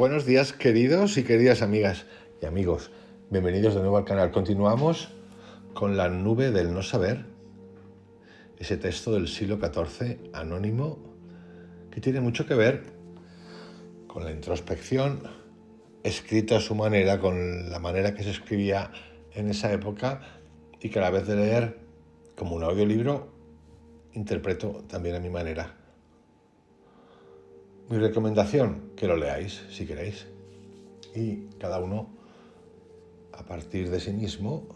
Buenos días, queridos y queridas amigas y amigos. Bienvenidos de nuevo al canal. Continuamos con la nube del no saber, ese texto del siglo XIV anónimo que tiene mucho que ver con la introspección, escrita a su manera, con la manera que se escribía en esa época y que a la vez de leer como un audiolibro, interpreto también a mi manera. Mi recomendación, que lo leáis si queréis, y cada uno a partir de sí mismo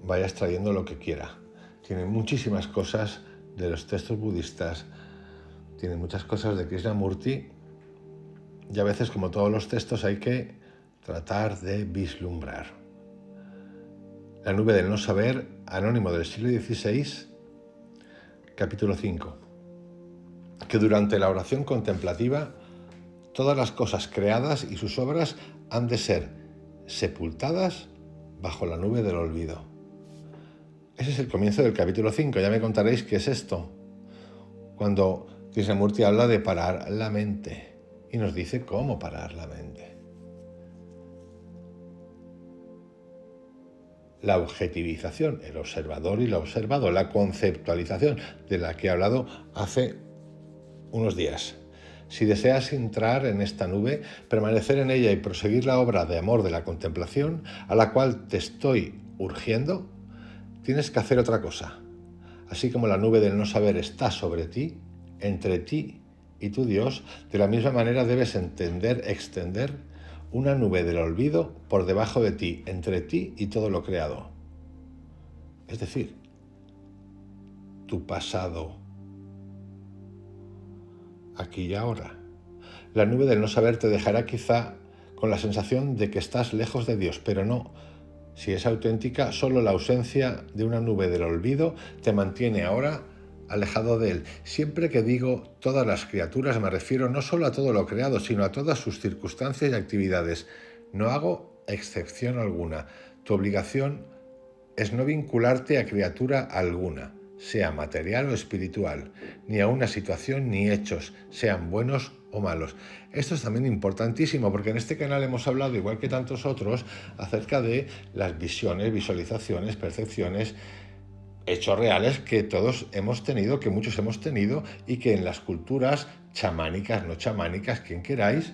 vaya extrayendo lo que quiera. Tiene muchísimas cosas de los textos budistas, tiene muchas cosas de Krishnamurti, y a veces, como todos los textos, hay que tratar de vislumbrar. La nube del no saber, anónimo del siglo XVI, capítulo 5. Que durante la oración contemplativa todas las cosas creadas y sus obras han de ser sepultadas bajo la nube del olvido. Ese es el comienzo del capítulo 5. Ya me contaréis qué es esto. Cuando Krishnamurti habla de parar la mente y nos dice cómo parar la mente. La objetivización, el observador y lo observado, la conceptualización de la que he hablado hace unos días. Si deseas entrar en esta nube, permanecer en ella y proseguir la obra de amor de la contemplación, a la cual te estoy urgiendo, tienes que hacer otra cosa. Así como la nube del no saber está sobre ti, entre ti y tu Dios, de la misma manera debes extender una nube del olvido por debajo de ti, entre ti y todo lo creado. Es decir, tu pasado, aquí y ahora. La nube del no saber te dejará quizá con la sensación de que estás lejos de Dios, pero no. Si es auténtica, solo la ausencia de una nube del olvido te mantiene ahora alejado de Él. Siempre que digo todas las criaturas, me refiero no solo a todo lo creado, sino a todas sus circunstancias y actividades. No hago excepción alguna. Tu obligación es no vincularte a criatura alguna, sea material o espiritual, ni a una situación ni hechos, sean buenos o malos. Esto es también importantísimo porque en este canal hemos hablado, igual que tantos otros, acerca de las visiones, visualizaciones, percepciones, hechos reales que todos hemos tenido, que muchos hemos tenido y que en las culturas chamánicas, no chamánicas, quien queráis,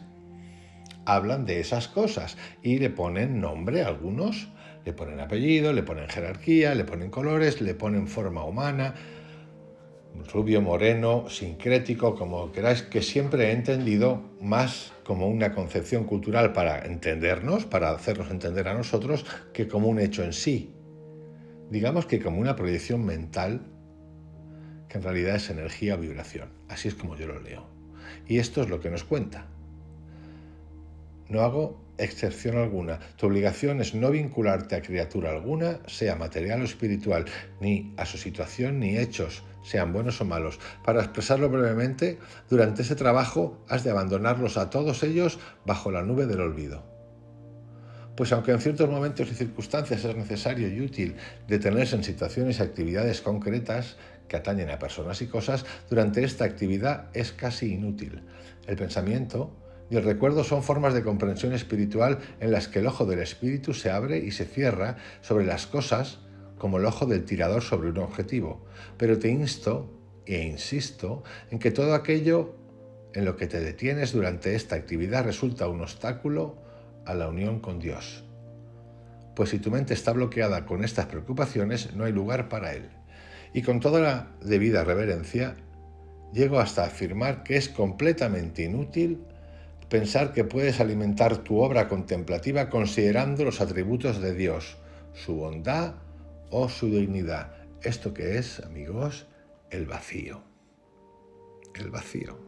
hablan de esas cosas y le ponen nombre a algunos. Le ponen apellido, le ponen jerarquía, le ponen colores, le ponen forma humana, rubio, moreno, sincrético, como queráis, que siempre he entendido más como una concepción cultural para entendernos, para hacernos entender a nosotros, que como un hecho en sí. Digamos que como una proyección mental, que en realidad es energía o vibración. Así es como yo lo leo. Y esto es lo que nos cuenta. No hago excepción alguna. Tu obligación es no vincularte a criatura alguna, sea material o espiritual, ni a su situación ni hechos, sean buenos o malos. Para expresarlo brevemente, durante ese trabajo has de abandonarlos a todos ellos bajo la nube del olvido. Pues aunque en ciertos momentos y circunstancias es necesario y útil detenerse en situaciones y actividades concretas que atañen a personas y cosas, durante esta actividad es casi inútil. El pensamiento y el recuerdo son formas de comprensión espiritual en las que el ojo del espíritu se abre y se cierra sobre las cosas como el ojo del tirador sobre un objetivo. Pero te insto e insisto en que todo aquello en lo que te detienes durante esta actividad resulta un obstáculo a la unión con Dios. Pues si tu mente está bloqueada con estas preocupaciones, no hay lugar para Él. Y con toda la debida reverencia, llego hasta afirmar que es completamente inútil pensar que puedes alimentar tu obra contemplativa considerando los atributos de Dios, su bondad o su dignidad. ¿Esto qué es, amigos? El vacío. El vacío.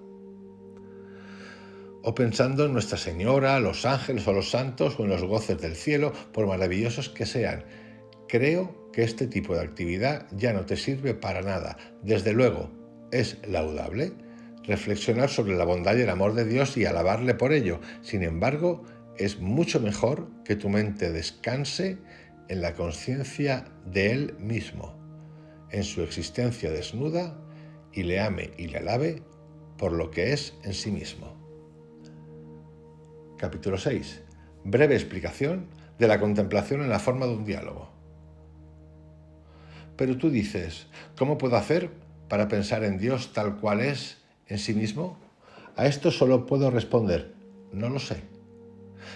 O pensando en Nuestra Señora, los ángeles o los santos o en los goces del cielo, por maravillosos que sean. Creo que este tipo de actividad ya no te sirve para nada. Desde luego, es laudable reflexionar sobre la bondad y el amor de Dios y alabarle por ello. Sin embargo, es mucho mejor que tu mente descanse en la conciencia de Él mismo, en su existencia desnuda, y le ame y le alabe por lo que es en sí mismo. Capítulo 6. Breve explicación de la contemplación en la forma de un diálogo. Pero tú dices, ¿cómo puedo hacer para pensar en Dios tal cual es en sí mismo? A esto solo puedo responder, no lo sé.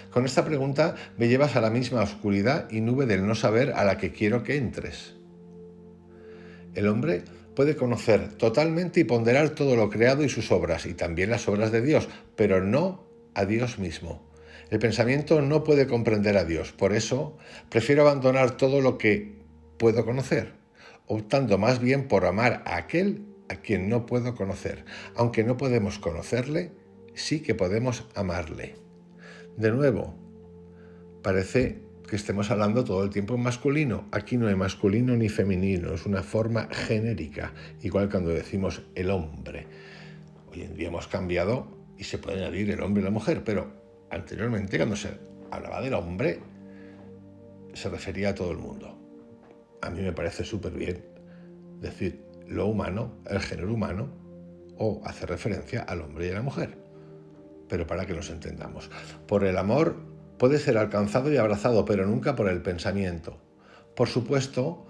Con esta pregunta me llevas a la misma oscuridad y nube del no saber a la que quiero que entres. El hombre puede conocer totalmente y ponderar todo lo creado y sus obras, y también las obras de Dios, pero no a Dios mismo. El pensamiento no puede comprender a Dios, por eso prefiero abandonar todo lo que puedo conocer, optando más bien por amar a aquel a quien no puedo conocer. Aunque no podemos conocerle, sí que podemos amarle. De nuevo, parece que estemos hablando todo el tiempo en masculino. Aquí no hay masculino ni femenino, es una forma genérica, igual cuando decimos el hombre. Hoy en día hemos cambiado y se puede añadir el hombre y la mujer, pero anteriormente cuando se hablaba del hombre se refería a todo el mundo. A mí me parece súper bien decir lo humano, el género humano, o hacer referencia al hombre y a la mujer. Pero para que nos entendamos, por el amor puede ser alcanzado y abrazado, pero nunca por el pensamiento. Por supuesto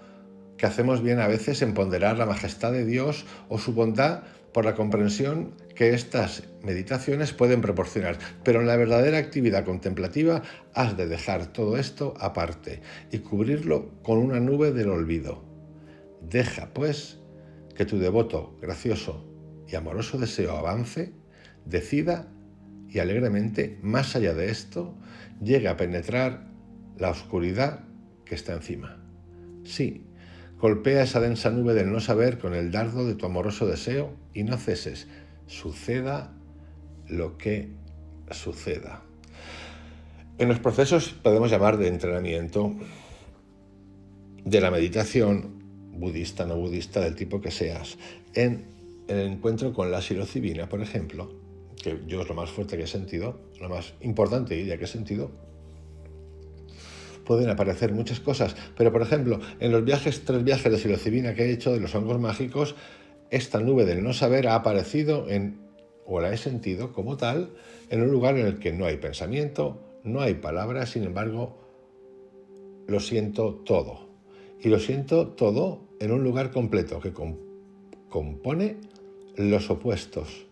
que hacemos bien a veces en ponderar la majestad de Dios o su bondad por la comprensión que estas meditaciones pueden proporcionar, pero en la verdadera actividad contemplativa has de dejar todo esto aparte y cubrirlo con una nube del olvido. Deja, pues, que tu devoto, gracioso y amoroso deseo avance, decida y alegremente, más allá de esto, llegue a penetrar la oscuridad que está encima. Sí, golpea esa densa nube del no saber con el dardo de tu amoroso deseo y no ceses, suceda lo que suceda. En los procesos podemos llamar de entrenamiento de la meditación, budista, no budista, del tipo que seas, en el encuentro con la psilocibina, por ejemplo, que yo es lo más fuerte que he sentido, lo más importante diría que he sentido, pueden aparecer muchas cosas, pero por ejemplo, en los 3 viajes de psilocibina que he hecho de los hongos mágicos, esta nube del no saber ha aparecido o la he sentido como tal, en un lugar en el que no hay pensamiento, no hay palabras, sin embargo, lo siento todo. Y lo siento todo en un lugar completo que compone los opuestos.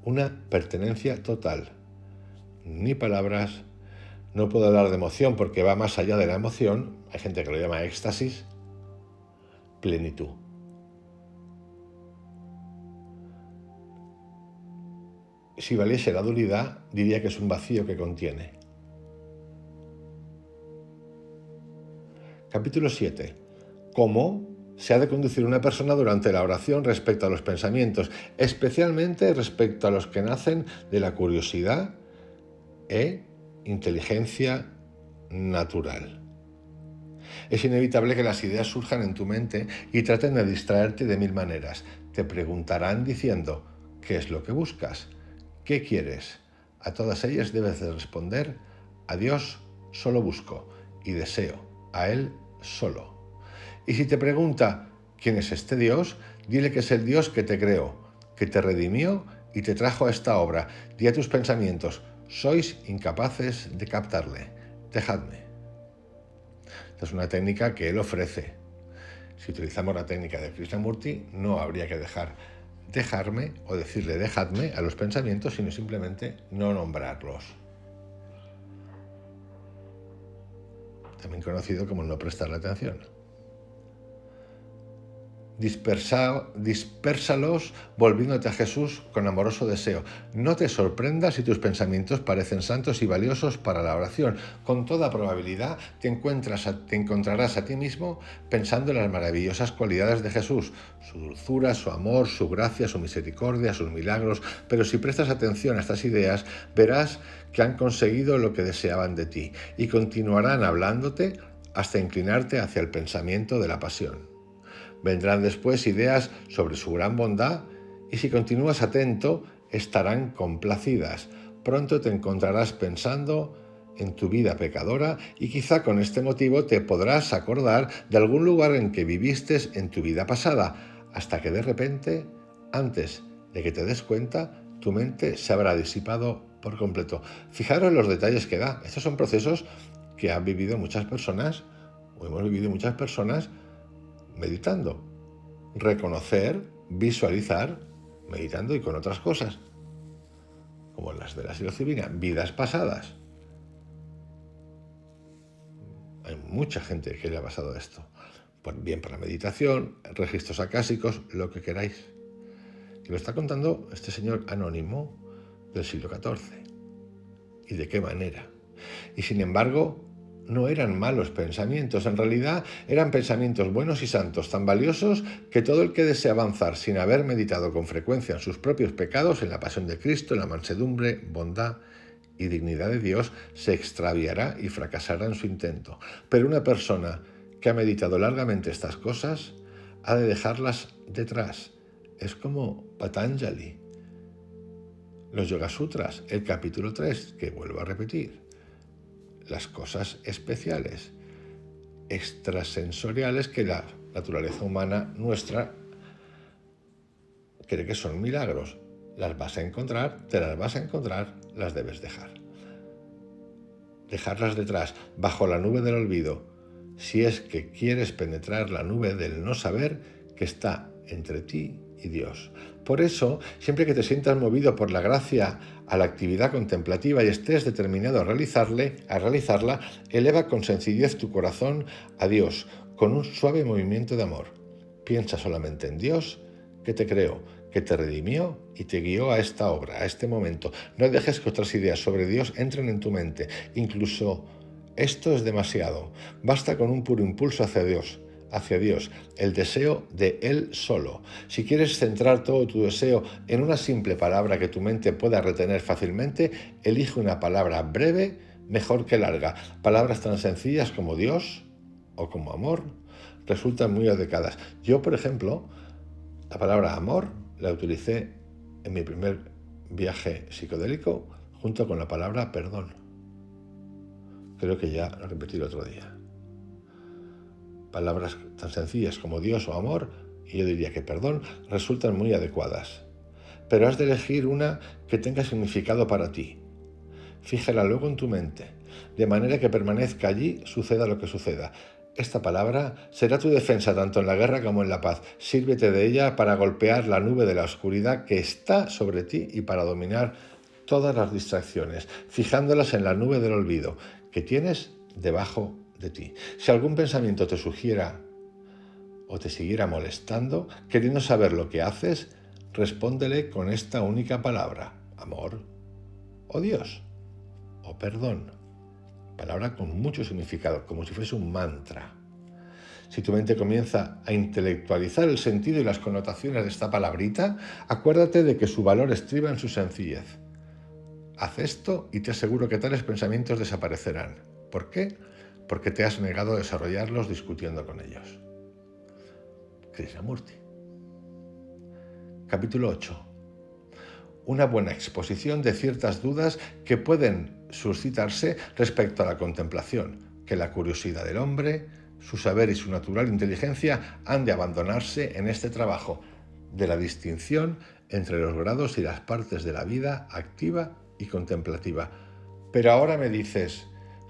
Una pertenencia total. Ni palabras, no puedo hablar de emoción porque va más allá de la emoción. Hay gente que lo llama éxtasis, plenitud. Si valiese la dualidad, diría que es un vacío que contiene. Capítulo 7. ¿Cómo se ha de conducir una persona durante la oración respecto a los pensamientos, especialmente respecto a los que nacen de la curiosidad e inteligencia natural? Es inevitable que las ideas surjan en tu mente y traten de distraerte de 1000 maneras. Te preguntarán diciendo, ¿qué es lo que buscas? ¿Qué quieres? A todas ellas debes de responder, a Dios solo busco y deseo, a Él solo. Y si te pregunta, ¿quién es este Dios? Dile que es el Dios que te creó, que te redimió y te trajo a esta obra. Di a tus pensamientos, sois incapaces de captarle. Dejadme. Esta es una técnica que él ofrece. Si utilizamos la técnica de Krishnamurti, no habría que dejarme o decirle dejadme a los pensamientos, sino simplemente no nombrarlos. También conocido como no prestarle atención. Dispérsalos volviéndote a Jesús con amoroso deseo. No te sorprendas si tus pensamientos parecen santos y valiosos para la oración. Con toda probabilidad te encontrarás a ti mismo pensando en las maravillosas cualidades de Jesús, su dulzura, su amor, su gracia, su misericordia, sus milagros. Pero si prestas atención a estas ideas, verás que han conseguido lo que deseaban de ti y continuarán hablándote hasta inclinarte hacia el pensamiento de la pasión. Vendrán después ideas sobre su gran bondad y si continúas atento, estarán complacidas. Pronto te encontrarás pensando en tu vida pecadora y quizá con este motivo te podrás acordar de algún lugar en que viviste en tu vida pasada, hasta que de repente, antes de que te des cuenta, tu mente se habrá disipado por completo. Fijaros los detalles que da. Estos son procesos que han vivido muchas personas, o hemos vivido muchas personas meditando. Reconocer, visualizar, meditando y con otras cosas, como las de la psilocibina, vidas pasadas. Hay mucha gente que le ha pasado esto. Pues bien, para meditación, registros acásicos, lo que queráis. Y lo está contando este señor anónimo del siglo XIV. ¿Y de qué manera? Y sin embargo, no eran malos pensamientos, en realidad eran pensamientos buenos y santos, tan valiosos que todo el que desea avanzar sin haber meditado con frecuencia en sus propios pecados, en la pasión de Cristo, en la mansedumbre, bondad y dignidad de Dios, se extraviará y fracasará en su intento. Pero una persona que ha meditado largamente estas cosas ha de dejarlas detrás. Es como Patanjali, los Yoga Sutras, el capítulo 3, que vuelvo a repetir. Las cosas especiales, extrasensoriales que la naturaleza humana nuestra cree que son milagros. Las vas a encontrar, te las vas a encontrar, las debes dejar. Dejarlas detrás, bajo la nube del olvido, si es que quieres penetrar la nube del no saber que está entre ti y Dios. Por eso, siempre que te sientas movido por la gracia a la actividad contemplativa y estés determinado a realizarla, eleva con sencillez tu corazón a Dios, con un suave movimiento de amor. Piensa solamente en Dios, que te creó, que te redimió y te guió a esta obra, a este momento. No dejes que otras ideas sobre Dios entren en tu mente. Incluso esto es demasiado. Basta con un puro impulso hacia Dios, el deseo de Él solo. Si quieres centrar todo tu deseo en una simple palabra que tu mente pueda retener fácilmente, elige una palabra breve, mejor que larga. Palabras tan sencillas como Dios o como amor resultan muy adecuadas. Yo, por ejemplo, la palabra amor la utilicé en mi primer viaje psicodélico junto con la palabra perdón. Creo que ya lo repetí el otro día. Palabras tan sencillas como Dios o amor, y yo diría que perdón, resultan muy adecuadas. Pero has de elegir una que tenga significado para ti. Fíjala luego en tu mente, de manera que permanezca allí, suceda lo que suceda. Esta palabra será tu defensa tanto en la guerra como en la paz. Sírvete de ella para golpear la nube de la oscuridad que está sobre ti y para dominar todas las distracciones, fijándolas en la nube del olvido que tienes debajo de ti. Si algún pensamiento te sugiera o te siguiera molestando, queriendo saber lo que haces, respóndele con esta única palabra: amor, o Dios, o perdón. Palabra con mucho significado, como si fuese un mantra. Si tu mente comienza a intelectualizar el sentido y las connotaciones de esta palabrita, acuérdate de que su valor estriba en su sencillez. Haz esto y te aseguro que tales pensamientos desaparecerán. ¿Por qué? Porque te has negado a desarrollarlos discutiendo con ellos. Krishnamurti. Capítulo 8. Una buena exposición de ciertas dudas que pueden suscitarse respecto a la contemplación, que la curiosidad del hombre, su saber y su natural inteligencia han de abandonarse en este trabajo de la distinción entre los grados y las partes de la vida activa y contemplativa. Pero ahora me dices,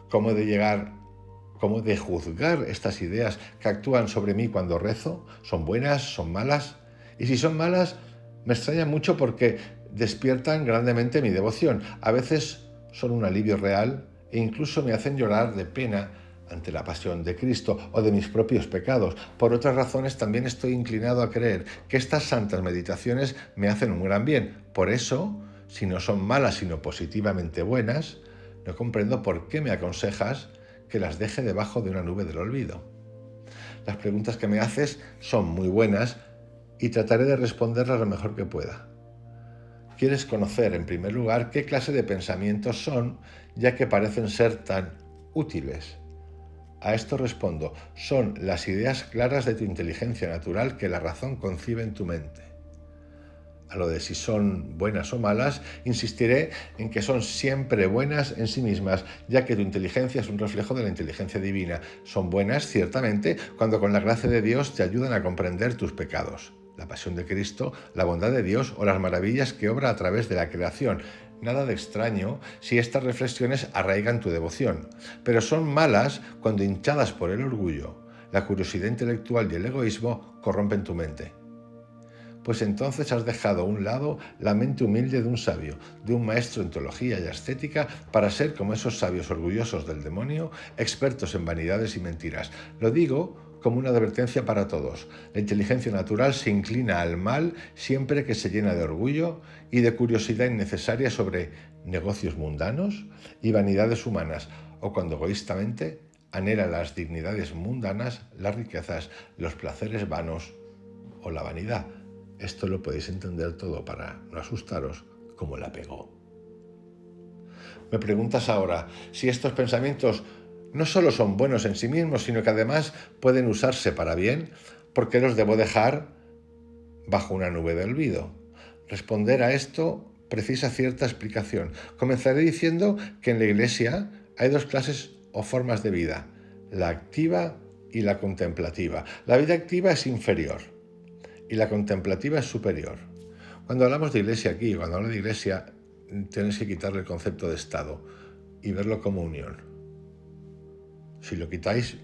¿cómo de juzgar estas ideas que actúan sobre mí cuando rezo? ¿Son buenas? ¿Son malas? Y si son malas, me extraña mucho porque despiertan grandemente mi devoción. A veces son un alivio real e incluso me hacen llorar de pena ante la pasión de Cristo o de mis propios pecados. Por otras razones también estoy inclinado a creer que estas santas meditaciones me hacen un gran bien. Por eso, si no son malas sino positivamente buenas, no comprendo por qué me aconsejas que las deje debajo de una nube del olvido. Las preguntas que me haces son muy buenas y trataré de responderlas lo mejor que pueda. Quieres conocer, en primer lugar, qué clase de pensamientos son, ya que parecen ser tan útiles. A esto respondo, son las ideas claras de tu inteligencia natural que la razón concibe en tu mente. A lo de si son buenas o malas, insistiré en que son siempre buenas en sí mismas, ya que tu inteligencia es un reflejo de la inteligencia divina. Son buenas, ciertamente, cuando con la gracia de Dios te ayudan a comprender tus pecados. la pasión de Cristo, la bondad de Dios o las maravillas que obra a través de la creación. Nada de extraño si estas reflexiones arraigan tu devoción, pero son malas cuando, hinchadas por el orgullo, la curiosidad intelectual y el egoísmo, corrompen tu mente. Pues entonces has dejado a un lado la mente humilde de un sabio, de un maestro en teología y estética, para ser como esos sabios orgullosos del demonio, expertos en vanidades y mentiras. Lo digo como una advertencia para todos. La inteligencia natural se inclina al mal siempre que se llena de orgullo y de curiosidad innecesaria sobre negocios mundanos y vanidades humanas, o cuando egoístamente anhela las dignidades mundanas, las riquezas, los placeres vanos o la vanidad. Esto lo podéis entender todo, para no asustaros, como el apego. Me preguntas ahora si estos pensamientos no solo son buenos en sí mismos, sino que además pueden usarse para bien. ¿Por qué los debo dejar bajo una nube de olvido? Responder a esto precisa cierta explicación. Comenzaré diciendo que en la Iglesia hay dos clases o formas de vida: la activa y la contemplativa. La vida activa es inferior y la contemplativa es superior. Cuando hablamos de iglesia aquí, cuando hablo de iglesia, tenéis que quitarle el concepto de Estado y verlo como unión. Si lo quitáis,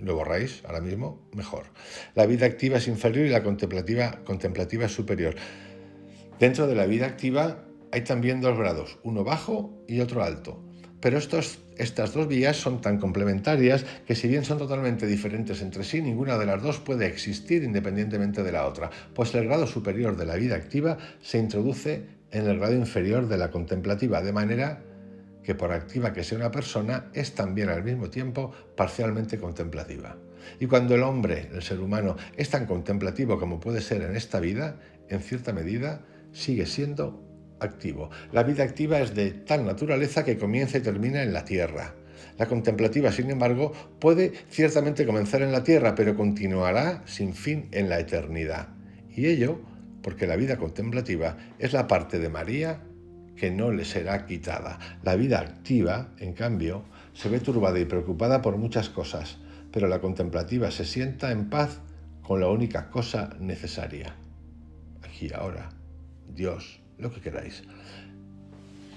lo borráis ahora mismo, mejor. La vida activa es inferior y la contemplativa es superior. Dentro de la vida activa hay también dos grados, uno bajo y otro alto. Pero estas dos vías son tan complementarias que, si bien son totalmente diferentes entre sí, ninguna de las dos puede existir independientemente de la otra, pues el grado superior de la vida activa se introduce en el grado inferior de la contemplativa, de manera que, por activa que sea una persona, es también al mismo tiempo parcialmente contemplativa. Y cuando el hombre, el ser humano, es tan contemplativo como puede ser en esta vida, en cierta medida sigue siendo activo. La vida activa es de tal naturaleza que comienza y termina en la tierra. La contemplativa, sin embargo, puede ciertamente comenzar en la tierra, pero continuará sin fin en la eternidad. Y ello porque la vida contemplativa es la parte de María que no le será quitada. La vida activa, en cambio, se ve turbada y preocupada por muchas cosas, pero la contemplativa se sienta en paz con la única cosa necesaria: aquí y ahora, Dios, lo que queráis.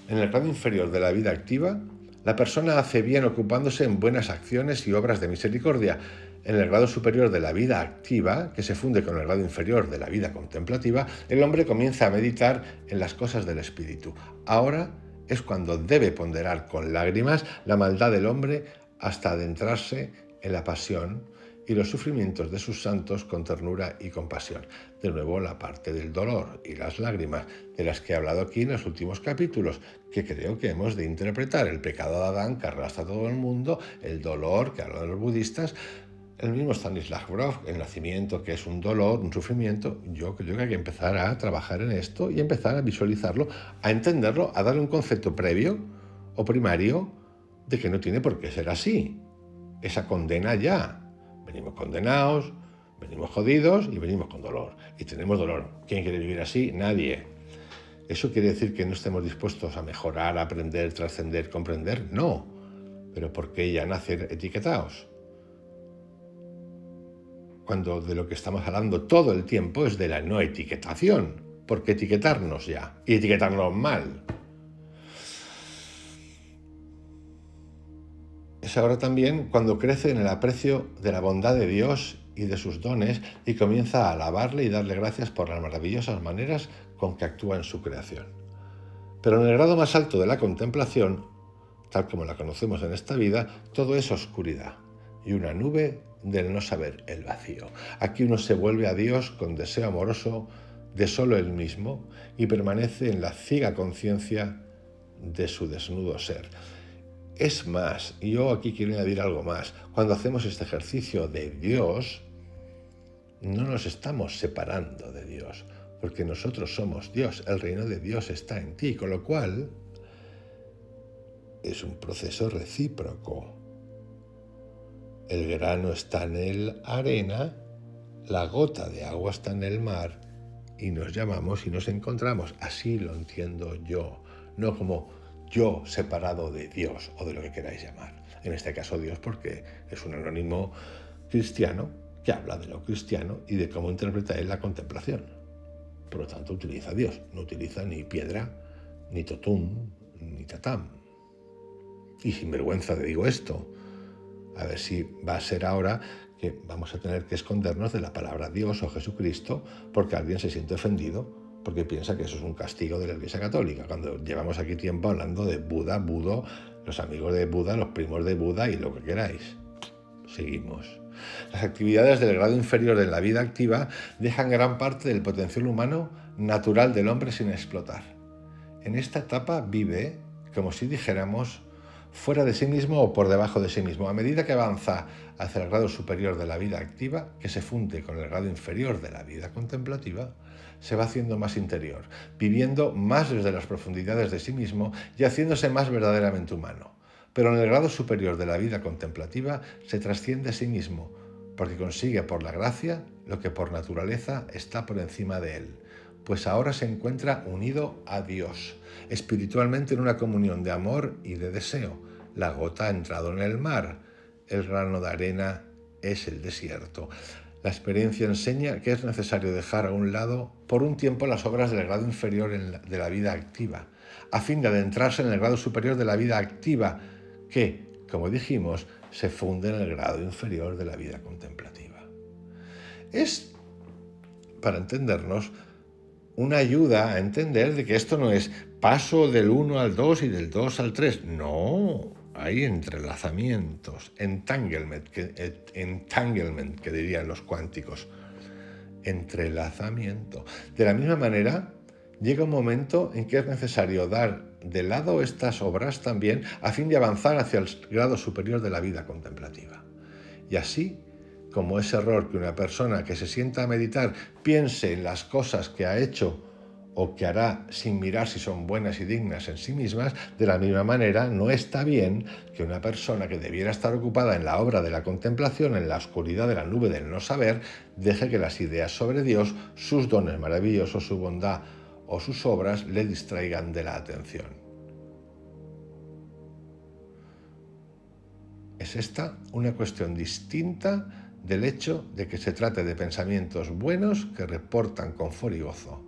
En el grado inferior de la vida activa, la persona hace bien ocupándose en buenas acciones y obras de misericordia. En el grado superior de la vida activa, que se funde con el grado inferior de la vida contemplativa, el hombre comienza a meditar en las cosas del espíritu. Ahora es cuando debe ponderar con lágrimas la maldad del hombre hasta adentrarse en la pasión y los sufrimientos de sus santos con ternura y compasión. De nuevo, la parte del dolor y las lágrimas, de las que he hablado aquí en los últimos capítulos, que creo que hemos de interpretar: el pecado de Adán, que arrastra a todo el mundo; el dolor, que hablan los budistas; el mismo Stanislav Grof, el nacimiento, que es un dolor, un sufrimiento. Yo creo que hay que empezar a trabajar en esto y empezar a visualizarlo, a entenderlo, a darle un concepto previo o primario de que no tiene por qué ser así. Esa condena ya. Venimos condenados, venimos jodidos y venimos con dolor. Y tenemos dolor. ¿Quién quiere vivir así? Nadie. ¿Eso quiere decir que no estemos dispuestos a mejorar, a aprender, trascender, comprender? No. Pero ¿por qué ya nacer etiquetados? Cuando de lo que estamos hablando todo el tiempo es de la no etiquetación. ¿Por qué etiquetarnos ya? Y etiquetarnos mal. Es ahora también cuando crece en el aprecio de la bondad de Dios y de sus dones y comienza a alabarle y darle gracias por las maravillosas maneras con que actúa en su creación. Pero en el grado más alto de la contemplación, tal como la conocemos en esta vida, todo es oscuridad y una nube del no saber, el vacío. Aquí uno se vuelve a Dios con deseo amoroso de solo Él mismo y permanece en la ciega conciencia de su desnudo ser. Es más, y yo aquí quiero añadir algo más: cuando hacemos este ejercicio de Dios, no nos estamos separando de Dios, porque nosotros somos Dios, el reino de Dios está en ti, con lo cual es un proceso recíproco. El grano está en la arena, la gota de agua está en el mar, y nos llamamos y nos encontramos. Así lo entiendo yo, no como yo separado de Dios o de lo que queráis llamar. En este caso Dios, porque es un anónimo cristiano que habla de lo cristiano y de cómo interpreta él la contemplación. Por lo tanto, utiliza a Dios, no utiliza ni piedra, ni totum, ni tatam. Y sin vergüenza te digo esto, a ver si va a ser ahora que vamos a tener que escondernos de la palabra Dios o Jesucristo porque alguien se siente ofendido porque piensa que eso es un castigo de la Iglesia Católica, cuando llevamos aquí tiempo hablando de Buda, Budo, los amigos de Buda, los primos de Buda y lo que queráis. Seguimos. Las actividades del grado inferior de la vida activa dejan gran parte del potencial humano natural del hombre sin explotar. En esta etapa vive, como si dijéramos, fuera de sí mismo o por debajo de sí mismo. A medida que avanza hacia el grado superior de la vida activa, que se funde con el grado inferior de la vida contemplativa, se va haciendo más interior, viviendo más desde las profundidades de sí mismo y haciéndose más verdaderamente humano. Pero en el grado superior de la vida contemplativa se trasciende a sí mismo, porque consigue por la gracia lo que por naturaleza está por encima de él, pues ahora se encuentra unido a Dios, espiritualmente en una comunión de amor y de deseo. La gota ha entrado en el mar, el grano de arena es el desierto. La experiencia enseña que es necesario dejar a un lado por un tiempo las obras del grado inferior de la vida activa, a fin de adentrarse en el grado superior de la vida activa, que, como dijimos, se funde en el grado inferior de la vida contemplativa. Es, para entendernos, una ayuda a entender de que esto no es paso del 1 al 2 y del 2 al 3. No, hay entrelazamientos, entanglement, que dirían los cuánticos. Entrelazamiento. De la misma manera, llega un momento en que es necesario dar de lado estas obras también a fin de avanzar hacia el grado superior de la vida contemplativa. Y así, como es error que una persona que se sienta a meditar piense en las cosas que ha hecho o que hará sin mirar si son buenas y dignas en sí mismas, de la misma manera no está bien que una persona que debiera estar ocupada en la obra de la contemplación, en la oscuridad de la nube del no saber, deje que las ideas sobre Dios, sus dones maravillosos, su bondad o sus obras le distraigan de la atención. Es esta una cuestión distinta del hecho de que se trate de pensamientos buenos que reportan confort y gozo.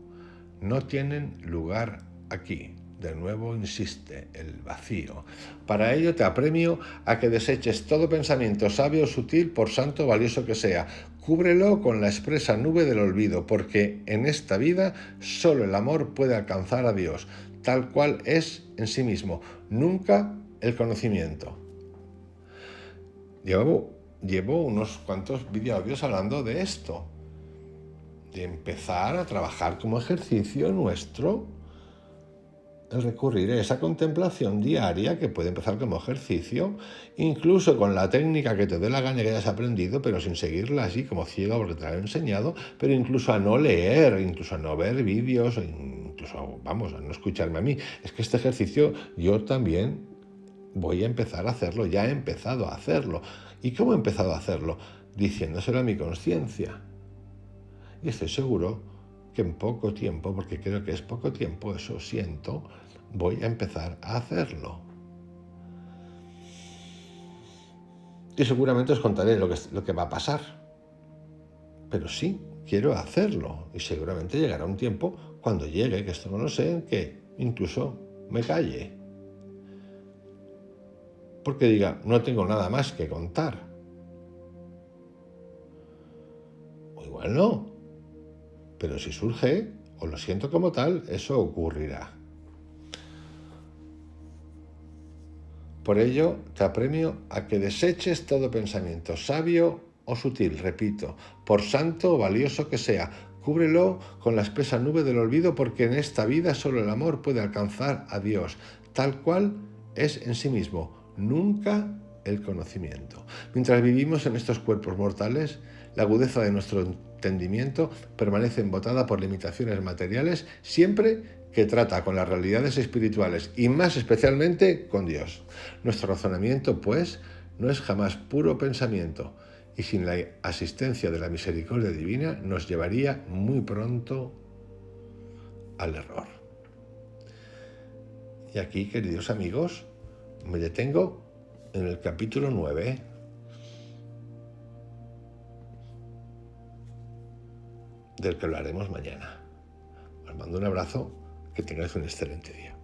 No tienen lugar aquí. De nuevo insiste, el vacío. Para ello te apremio a que deseches todo pensamiento sabio o sutil, por santo o valioso que sea. Cúbrelo con la espesa nube del olvido, porque en esta vida solo el amor puede alcanzar a Dios, tal cual es en sí mismo, nunca el conocimiento. Llevo unos cuantos videoaudios hablando de esto, de empezar a trabajar como ejercicio nuestro, el recurrir a esa contemplación diaria que puede empezar como ejercicio, incluso con la técnica que te dé la gana que hayas aprendido, pero sin seguirla así como ciego porque te la he enseñado, pero incluso a no leer, incluso a no ver vídeos, incluso, vamos, a no escucharme a mí. Es que este ejercicio yo también voy a empezar a hacerlo, ya he empezado a hacerlo. ¿Y cómo he empezado a hacerlo? Diciéndoselo a mi conciencia. Y estoy seguro que en poco tiempo, porque creo que es poco tiempo, eso siento, voy a empezar a hacerlo. Y seguramente os contaré lo que va a pasar. Pero sí, quiero hacerlo. Y seguramente llegará un tiempo, cuando llegue, que esto no lo sé, que incluso me calle. Porque diga, no tengo nada más que contar. O igual no. Pero si surge, o lo siento como tal, eso ocurrirá. Por ello, te apremio a que deseches todo pensamiento sabio o sutil, repito, por santo o valioso que sea. Cúbrelo con la espesa nube del olvido, porque en esta vida solo el amor puede alcanzar a Dios, tal cual es en sí mismo, nunca el conocimiento. Mientras vivimos en estos cuerpos mortales, la agudeza de nuestro entendimiento permanece embotada por limitaciones materiales, siempre que trata con las realidades espirituales y más especialmente con Dios. Nuestro razonamiento, pues, no es jamás puro pensamiento, y sin la asistencia de la misericordia divina nos llevaría muy pronto al error. Y aquí, queridos amigos, me detengo en el capítulo 9. del que hablaremos mañana. Os mando un abrazo, que tengáis un excelente día.